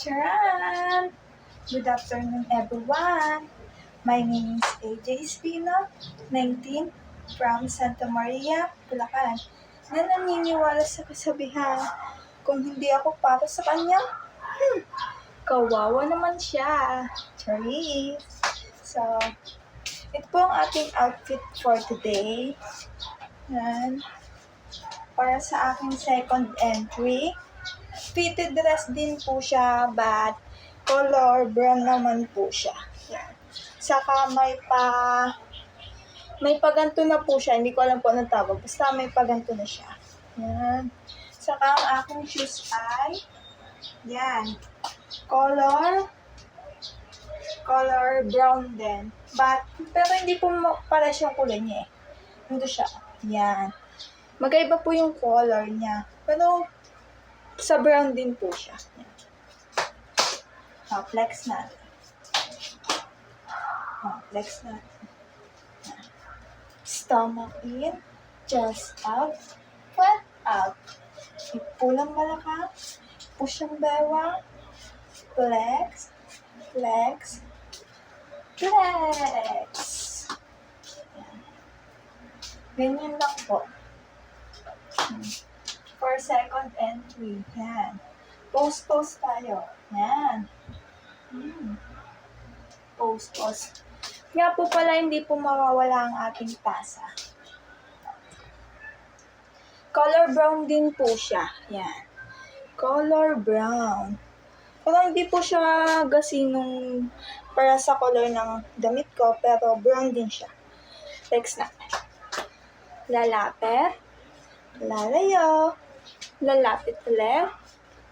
Charan! Good afternoon, everyone. My name is AJ Espino, 19, from Santa Maria, Bulacan, na naniniwala sa kasabihan, kung hindi ako para sa kanya, kawawa naman siya. Charis! So, ito po ang ating outfit for today. Yan. Para sa aking second entry. Fitted dress din po siya, but color brown naman po siya. Yan. Saka may paganto na po siya. Hindi ko alam po anong tawag. Basta may paganto na siya. Yan. Saka ang aking shoes ay yan. Color brown din. Pero hindi po pares yung kulay niya eh. Nandito siya. Yan. Magkaiba po yung color niya. Pero sa brown din po siya. Flex natin. Flex natin. Stomach in, chest out, foot out. Ipulang balakang, push ang bewang, flex, flex, flex. Ganyan lang po. For second entry. Yan. Pose tayo. Yan. Pose. Nga po pala, hindi po mawawala ang ating tasa. Color brown din po siya. Yan. Color brown. Pero hindi po siya gasinong para sa color ng damit ko, pero brown din siya. Next na. Lalapit. Lalayo. Lalapit ulit.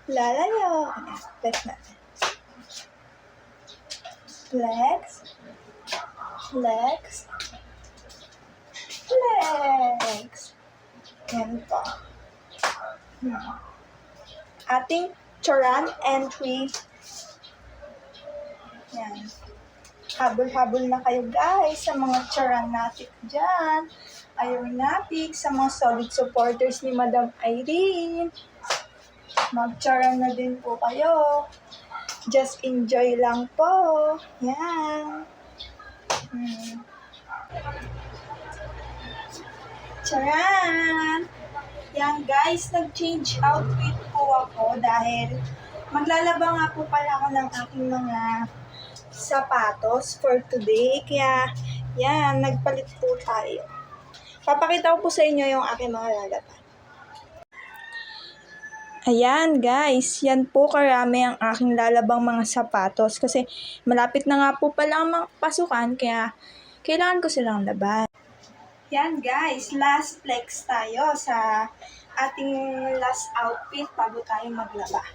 Lalayo. Ayan. Flex natin. Flex. Flex. Flex. Yan po. Ating charan entry. Yan. Habol-habol na kayo guys sa mga charan natin dyan. Aeronautic, sa mga solid supporters ni Madam Irene. Mag-charan na din po kayo. Just enjoy lang po. Yan. Charan! Yan guys, nag-change outfit po ako dahil maglalaba nga po pala ako ng aking mga sapatos for today. Kaya, yan, nagpalit po tayo. Papakita ko po sa inyo yung aking mga lalaban. Ayan guys, yan po karami ang aking lalabang mga sapatos kasi malapit na nga po pala ang mga pasukan kaya kailangan ko silang laban. Yan guys, last flex tayo sa ating last outfit bago tayo maglaba.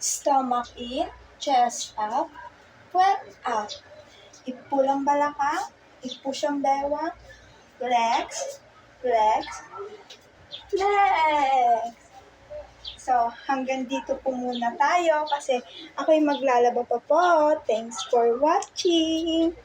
Stomach in, chest up, foot out. Ipulang balakang, ipush ang bewang. Flex, flex, flex. So, hanggang dito po muna tayo kasi ako'y maglalaba pa po. Thanks for watching.